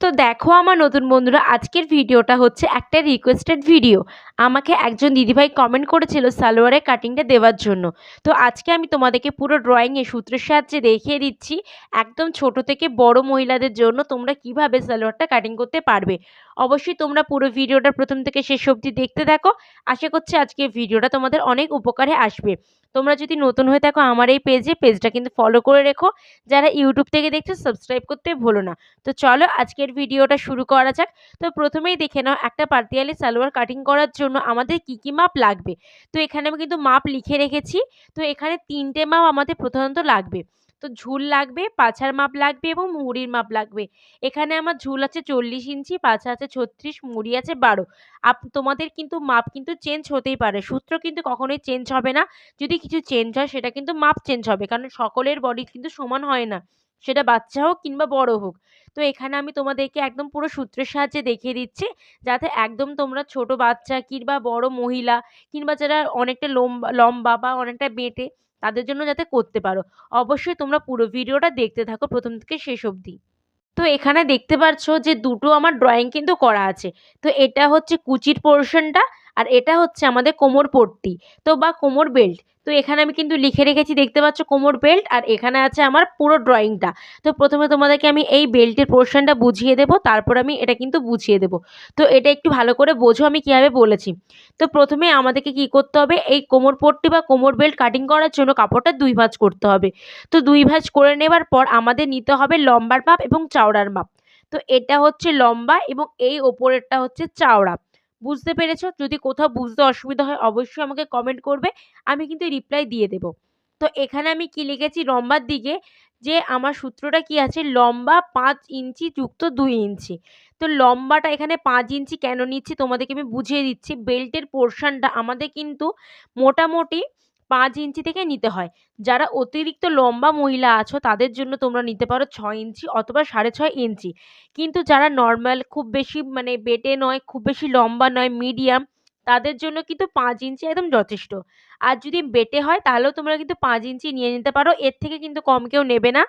তো দেখো আমার নতুন বন্ধুরা, আজকের ভিডিওটা হচ্ছে একটা রিকোয়েস্টেড ভিডিও। আমাকে একজন দিদিভাই কমেন্ট করেছিল সালোয়ারের কাটিংটা দেওয়ার জন্য। তো আজকে আমি তোমাদেরকে পুরো ড্রয়িংয়ে সূত্রের সাহায্যে দেখিয়ে দিচ্ছি একদম ছোট থেকে বড় মহিলাদের জন্য তোমরা কিভাবে সালোয়ারটা কাটিং করতে পারবে। অবশ্যই তোমরা পুরো ভিডিওটা প্রথম থেকে শেষ অবধি দেখতে থাকো। আশা করছি আজকের ভিডিওটা তোমাদের অনেক উপকারে আসবে। তোমরা যদি নতুন হয়ে থাকো আমার এই পেজটা কিন্তু ফলো করে রেখো। যারা ইউটিউব থেকে দেখছো সাবস্ক্রাইব করতে ভুলো না। তো চলো আজকের ভিডিওটা শুরু করা যাক। তো প্রথমেই দেখে নাও একটা পাতিয়ালি সালোয়ার কাটিং করার জন্য আমাদের কি কি মাপ লাগবে। তো এখানে আমি কিন্তু মাপ লিখে রেখেছি। তো এখানে 3টে মাপ আমাদের প্রধানত লাগবে। তো ঝুল লাগবে, পাছার মাপ লাগবে এবং মুহুরির মাপ লাগবে। এখানে আমার ঝুল আছে 40 ইঞ্চি, পাছা আছে 36, মুহুরি আছে 12। তোমাদের কিন্তু মাপ কিন্তু চেঞ্জ হতেই পারে, সূত্র কিন্তু কখনোই চেঞ্জ হবে না। যদি কিছু চেঞ্জ হয় সেটা কিন্তু মাপ চেঞ্জ হবে, কারণ সকলের বডি কিন্তু সমান হয় না, সেটা বাচ্চা হোক কিংবা বড় হোক। তো এখানে আমি তোমাদেরকে একদম পুরো সূত্রের সাহায্যে দেখিয়ে দিচ্ছি, যাতে একদম তোমরা ছোট বাচ্চা কিংবা বড় মহিলা কিংবা যারা অনেকটা লম্বা লম্বা বা অনেকটা বেঁটে তাদের জন্য যাতে করতে পারো। অবশ্যই তোমরা পুরো ভিডিওটা দেখতে থাকো প্রথম থেকে শেষ অবধি। তো এখানে দেখতে পাচ্ছ যে দুটো আমার ড্রয়িং কিন্তু করা আছে। তো এটা হচ্ছে কুচির পোর্শনটা, আর এটা হচ্ছে আমাদের কোমর পট্টি, তো বা কোমর বেল্ট। তো এখানে আমি কিন্তু লিখে রেখেছি, দেখতে পাচ্ছ কোমর বেল্ট, আর এখানে আছে আমার পুরো ড্রয়িংটা। তো প্রথমে তোমাদেরকে আমি এই বেল্টের পোর্শনটা বুঝিয়ে দেবো, তারপর আমি এটা কিন্তু বুঝিয়ে দেবো। তো এটা একটু ভালো করে বোঝো আমি কীভাবে বলেছি। তো প্রথমে আমাদেরকে কি করতে হবে, এই কোমর পট্টি বা কোমর বেল্ট কাটিং করার জন্য কাপড়টা 2 ভাঁজ করতে হবে। তো 2 ভাঁজ করে নেবার পর আমাদের নিতে হবে লম্বার মাপ এবং চওড়ার মাপ। তো এটা হচ্ছে লম্বা এবং এই ওপরেরটা হচ্ছে চওড়া। বুঝতে পেরেছো? যদি কোথাও বুঝতে অসুবিধা হয় অবশ্যই আমাকে কমেন্ট করবে, আমি কিন্তু রিপ্লাই দিয়ে দেবো। তো এখানে আমি কি লিখেছি লম্বার দিকে, যে আমার সূত্রটা কি আছে, লম্বা 5 ইঞ্চি যুক্ত 2 ইঞ্চি। তো লম্বাটা এখানে 5 ইঞ্চি কেন নিচ্ছি তোমাদেরকে আমি বুঝিয়ে দিচ্ছি। বেল্টের পোর্শনটা আমাদের কিন্তু মোটামুটি 5 ইঞ্চি থেকে নিতে হয়। যারা অতিরিক্ত লম্বা মহিলা আছো তাদের জন্য তোমরা নিতে পারো 6 ইঞ্চি অথবা 6.5 ইঞ্চি। কিন্তু যারা নর্মাল, খুব বেশি মানে বেটে নয়, খুব বেশি লম্বা নয়, মিডিয়াম, তাদের জন্য কিন্তু 5 ইঞ্চি একদম যথেষ্ট। আর যদি বেটে হয় তাহলেও তোমরা কিন্তু 5 ইঞ্চি নিয়ে নিতে পারো, এর থেকে কিন্তু কম কেউ নেবে না।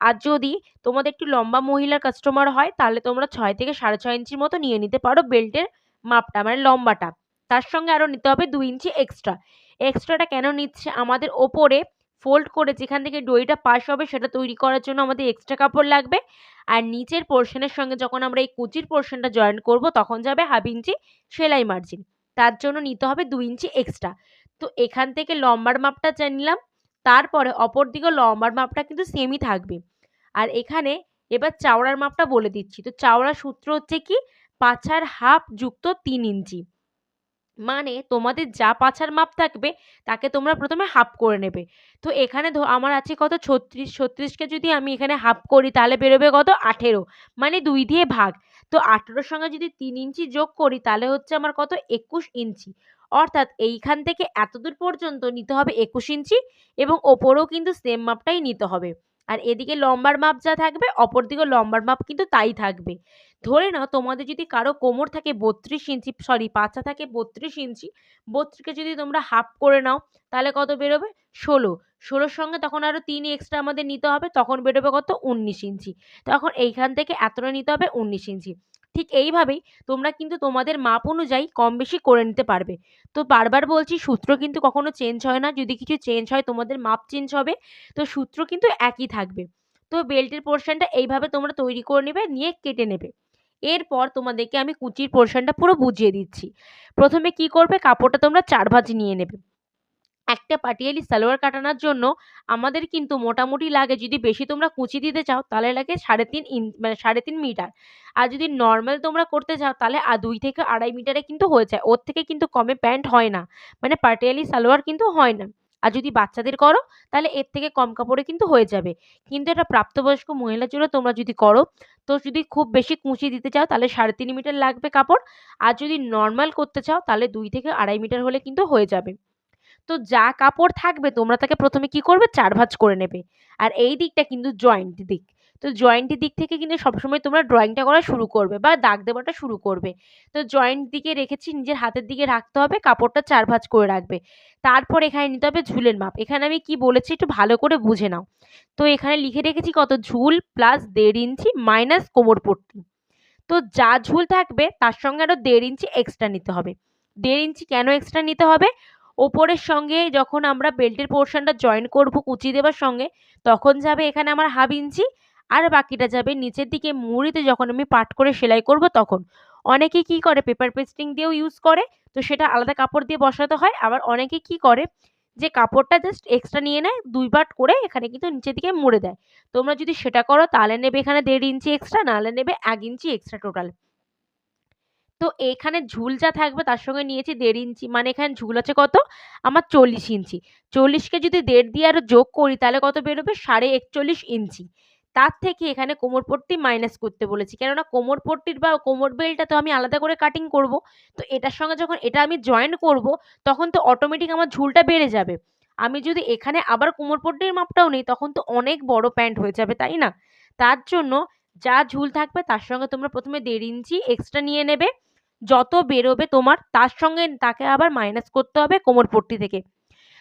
আর যদি তোমাদের একটু লম্বা মহিলার কাস্টমার হয় তাহলে তোমরা 6 থেকে 6.5 ইঞ্চির মতো নিয়ে নিতে পারো বেল্টের মাপটা, মানে লম্বাটা। তার সঙ্গে আরও নিতে হবে 2 ইঞ্চি এক্সট্রা। এক্সট্রাটা কেন নিচ্ছে, আমাদের ওপরে ফোল্ড করে যেখান থেকে দড়িটা পাস হবে সেটা তৈরি করার জন্য আমাদের এক্সট্রা কাপড় লাগবে। আর নিচের পোর্শনের সঙ্গে যখন আমরা এই কুচির পোর্শনটা জয়েন করব তখন যাবে 1/2 ইঞ্চি সেলাই মার্জিন। তার জন্য নিতে হবে 2 ইঞ্চি এক্সট্রা। তো এখান থেকে লম্বার মাপটা নিলাম, তারপরে অপর দিকে লম্বার মাপটা কিন্তু সেমই থাকবে। আর এখানে এবার চওড়ার মাপটা বলে দিচ্ছি। তো চওড়ার সূত্র হচ্ছে কি, পাছার হাফ যুক্ত 3 ইঞ্চি। মানে তোমাদের যা পাছার মাপ থাকবে তাকে তোমরা প্রথমে হাফ করে নেবে। তো এখানে আমার আছে কত, 36কে যদি আমি এখানে হাফ করি তাহলে বেরোবে কত, 18, মানে 2 দিয়ে ভাগ। তো 18-র সঙ্গে যদি 3 ইঞ্চি যোগ করি তাহলে হচ্ছে আমার কত, 21 ইঞ্চি। অর্থাৎ এইখান থেকে এতদূর পর্যন্ত নিতে হবে 21 ইঞ্চি, এবং ওপরেও কিন্তু সেম মাপটাই নিতে হবে। আর এদিকে লম্বার মাপ যা থাকবে অপর দিকে লম্বার মাপ কিন্তু তাই থাকবে। ধরে নাও তোমাদের যদি কারো কোমর থাকে 32 ইঞ্চি, সরি পাছা থাকে 32 ইঞ্চি, 32কে যদি তোমরা হাফ করে নাও তাহলে কত বেরোবে, 16। 16-র সঙ্গে তখন আরও 3 এক্সট্রা আমাদের নিতে হবে, তখন বেরোবে কত, 19 ইঞ্চি। তখন এইখান থেকে এতটা নিতে হবে 19 ইঞ্চি। ঠিক এইভাবেই তোমরা কিন্তু তোমাদের মাপ অনুযায়ী কম বেশি করে নিতে পারবে। তো বারবার বলছি, সূত্র কিন্তু কখনো চেঞ্জ হয় না, যদি কিছু চেঞ্জ হয় তোমাদের মাপ চেঞ্জ হবে, তো সূত্র কিন্তু একই থাকবে। তো বেল্টের পোর্শনটা এইভাবে তোমরা তৈরি করে নেবে, নিয়ে কেটে নেবে। এরপর তোমাদেরকে আমি কুচির পোর্শনটা পুরো বুঝিয়ে দিচ্ছি। প্রথমে কি করবে, কাপড়টা তোমরা 4 ভাঁজ নিয়ে নেবে। একটা পাটিয়ালি সালোয়ার কাটানোর জন্য আমাদের কিন্তু মোটামুটি লাগে, যদি বেশি তোমরা কুচি দিতে চাও তাহলে লাগে 3.5 মানে 3.5 মিটার। আর যদি নর্মাল তোমরা করতে চাও তাহলে 2 থেকে 2.5 মিটারে কিন্তু হয়ে যায়, ওর থেকে কিন্তু কমে প্যান্ট হয় না, মানে পাটিয়ালি সালোয়ার কিন্তু হয় না। আর যদি বাচ্চাদের করো তাহলে এর থেকে কম কাপড়ে কিন্তু হয়ে যাবে। কিন্তু এটা প্রাপ্তবয়স্ক মহিলার জন্য তোমরা যদি করো, তো যদি খুব বেশি কুচি দিতে চাও তাহলে 3.5 মিটার লাগবে কাপড়। আর যদি নর্মাল করতে চাও তাহলে 2 থেকে 2.5 মিটার হলে কিন্তু হয়ে যাবে। তো যা কাপড় থাকবে তোমরা তাকে প্রথমে কি করবে, 4 ভাঁজ করে নেবে। আর এই দিকটা কিন্তু জয়েন্ট দিক। তো জয়েন্টের দিক থেকে কিন্তু সবসময় তোমরা ড্রয়িংটা করা শুরু করবে বা দাগ দেওয়াটা শুরু করবে। তো জয়েন্ট দিকে রেখেছি, নিজের হাতের দিকে রাখতে হবে, কাপড়টা 4 ভাঁজ করে রাখবে। তারপর এখানে নিতে হবে ঝুলের মাপ। এখানে আমি কি বলেছি একটু ভালো করে বুঝে নাও। তো এখানে লিখে রেখেছি কত, ঝুল প্লাস 1.5 ইঞ্চি মাইনাস কোমর পট্টি। তো যা ঝুল থাকবে তার সঙ্গে আরও 1.5 ইঞ্চি এক্সট্রা নিতে হবে। 1.5 ইঞ্চি কেন এক্সট্রা নিতে হবে? ওপরের সঙ্গে যখন আমরা বেল্টের পোর্শনটা জয়েন করব কুচি দেওয়ার সঙ্গে, তখন যাবে এখানে আমার 1/2 ইঞ্চি, আর বাকিটা যাবে নিচের দিকে মুহুরিতে যখন আমি পাট করে সেলাই করব তখন। অনেকে কি করে পেপার পেস্টিং দিয়েও ইউজ করে, তো সেটা আলাদা কাপড় দিয়ে বসাতে হয়। আবার অনেকে কি করে যে কাপড়টা জাস্ট এক্সট্রা নিয়ে নেয়, 2 পার্ট করে এখানে কিন্তু নিচের দিকে মুড়ে দেয়। তোমরা যদি সেটা করো তাহলে নেবে এখানে 1.5 ইঞ্চি এক্সট্রা, নাহলে নেবে 1 ইঞ্চি এক্সট্রা টোটাল। তো এখানে ঝুল যা থাকবে তার সঙ্গে নিয়েছি 1.5 ইঞ্চি, মানে এখানে ঝুল আছে কত আমার 40 ইঞ্চি। 40কে যদি 1.5 দিয়ে আরো যোগ করি তাহলে কত বেরোবে 41.5 ইঞ্চি। তার থেকে এখানে কোমর পট্টি মাইনাস করতে বলেছি, কেননা কোমর পট্টির বা কোমর বেল্টটা তো আমি আলাদা করে কাটিং করব। তো এটার সঙ্গে যখন এটা আমি জয়েন করব তখন তো অটোমেটিক আমার ঝুলটা বেড়ে যাবে। আমি যদি এখানে আবার কোমর পট্টির মাপটাও নেই তখন তো অনেক বড় প্যান্ট হয়ে যাবে, তাই না? তার জন্য যা ঝুল থাকবে তার সঙ্গে তোমরা প্রথমে 1.5 ইঞ্চি এক্সট্রা নিয়ে নেবে। যত বেরোবে তোমার তার সঙ্গে তাকে আবার মাইনাস করতে হবে কোমর পট্টি থেকে।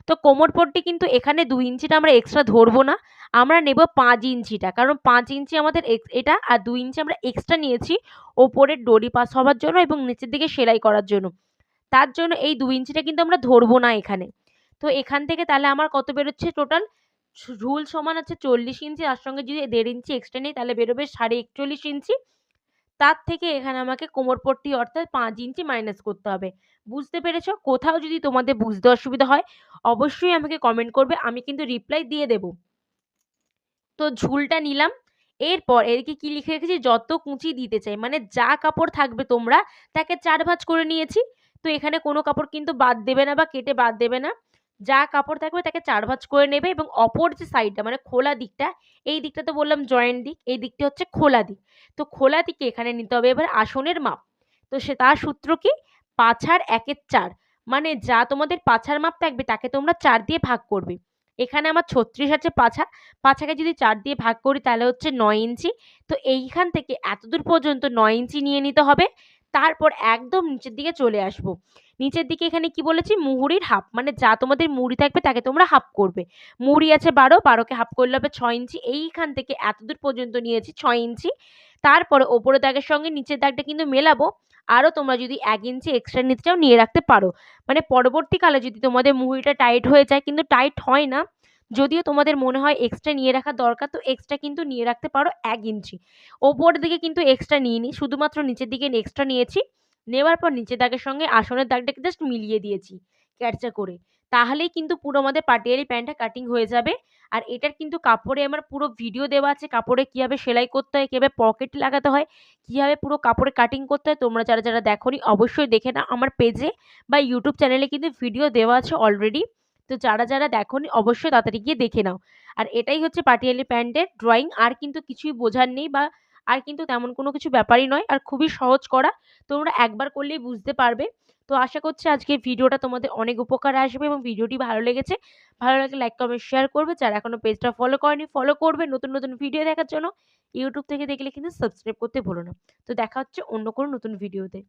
তো কোমর পট্টি কিন্তু এখানে 2 ইঞ্চিটা আমরা এক্সট্রা ধরবো না, আমরা নেব 5 ইঞ্চিটা, কারণ 5 ইঞ্চি আমাদের এটা, আর 2 ইঞ্চি আমরা এক্সট্রা নিয়েছি ওপরের ডরি পাস হওয়ার জন্য এবং নিচের দিকে সেলাই করার জন্য। তার জন্য এই 2 ইঞ্চিটা কিন্তু আমরা ধরবো না এখানে। তো এখান থেকে তাহলে আমার কত বেরোচ্ছে টোটাল ঝুল সমান আছে 40 ইঞ্চি, তার সঙ্গে যদি 1.5 ইঞ্চি এক্সট্রা নিই তাহলে বেরোবে 41.5 ইঞ্চি। তার থেকে এখানে আমাকে কোমরপট্টি অর্থাৎ 5 ইঞ্চি মাইনাস করতে হবে। বুঝতে পেরেছ? কোথাও যদি তোমাদের বুঝতে অসুবিধা হয় অবশ্যই আমাকে কমেন্ট করবে, আমি কিন্তু রিপ্লাই দিয়ে দেব। তো ঝুলটা নিলাম। এরপর এদিকে কি লিখে রেখেছি, যত কুঁচি দিতে চাই, মানে যা কাপড় থাকবে তোমরা তাকে 4 ভাঁজ করে নিয়েছি। তো এখানে কোনো কাপড় কিন্তু বাদ দেবে না বা কেটে বাদ দেবে না। যা কাপড় থাকবে তাকে 4 ভাঁজ করে নেবে এবং অপর যে সাইডটা মানে খোলা দিকটা, এই দিকটা তো বললাম জয়েন্ট দিক, এই দিকটা হচ্ছে খোলা দিক। তো খোলা দিকে এখানে নিতে হবে এবার আসনের মাপ। তো তার সূত্র কি, পাছার 1/4 মানে যা তোমাদের পাছার মাপ থাকবে তাকে তোমরা 4 দিয়ে ভাগ করবে। এখানে আমার 36 আছে পাছা, পাছাকে যদি 4 দিয়ে ভাগ করি তাহলে হচ্ছে 9 ইঞ্চি। তো এইখান থেকে এতদূর পর্যন্ত 9 ইঞ্চি নিয়ে নিতে হবে। তারপর একদম নিচের দিকে চলে আসবো। নিচের দিকে এখানে কি বলেছি, মুহুরির হাফ, মানে যা তোমাদের মুহুরি থাকবে তাকে তোমরা হাফ করবে। মুহুরি আছে 12, 12কে হাফ করলে হবে 6 ইঞ্চি। এইখান থেকে এতদূর পর্যন্ত নিয়েছি 6 ইঞ্চি। তারপরে ওপরের দাগের সঙ্গে নিচের দাগটা কিন্তু মেলাবো। আরও তোমরা যদি 1 ইঞ্চি এক্সট্রা নিতে চাও নিয়ে রাখতে পারো। মানে পরবর্তীকালে যদি তোমাদের মুহুরিটা টাইট হয়ে যায়, কিন্তু টাইট হয় না, যদিও তোমাদের মনে হয় এক্সট্রা নিয়ে রাখা দরকার, তো এক্সট্রা কিন্তু নিয়ে রাখতে পারো 1 ইঞ্চি। ওপরের দিকে কিন্তু এক্সট্রা নিইনি, শুধুমাত্র নিচের দিকে এক্সট্রা নিয়েছি। নেওয়ার পর নিচের দাগের সঙ্গে আসনের দাগটাকে জাস্ট মিলিয়ে দিয়েছি ক্যারচা করে। তাহলেই কিন্তু পুরো আমাদের পাটিয়ালি প্যান্টটা কাটিং হয়ে যাবে। আর এটার কিন্তু কাপড়ে আমার পুরো ভিডিও দেওয়া আছে, কাপড়ে কীভাবে সেলাই করতে হয়, কীভাবে পকেট লাগাতে হয়, কীভাবে পুরো কাপড়ে কাটিং করতে হয়। তোমরা যারা যারা দেখোনি অবশ্যই দেখে নাও, আমার পেজে বা ইউটিউব চ্যানেলে কিন্তু ভিডিও দেওয়া আছে অলরেডি। তো যারা যারা দেখোনি অবশ্যই তাড়াতাড়ি গিয়ে দেখে নাও। আর এটাই হচ্ছে পাটিয়ালি প্যান্টের ড্রয়িং, আর কিন্তু কিছুই বোঝার নেই বা আর কিন্তু তেমন কোনো কিছু ব্যাপারই নয়, আর খুবই সহজ করা। তোমরা একবার করলেই বুঝতে পারবে। তো আশা করছি আজকের ভিডিওটা তোমাদের অনেক উপকারে আসবে এবং ভিডিওটি ভালো লেগেছে। ভালো লাগলে লাইক, কমেন্ট, শেয়ার করবে। যারা এখনো পেজটা ফলো করেনি ফলো করবে নতুন নতুন ভিডিও দেখার জন্য। ইউটিউব থেকে দেখলে কিন্তু সাবস্ক্রাইব করতে ভুলো না। তো দেখা হচ্ছে অন্য কোনো নতুন ভিডিওতে।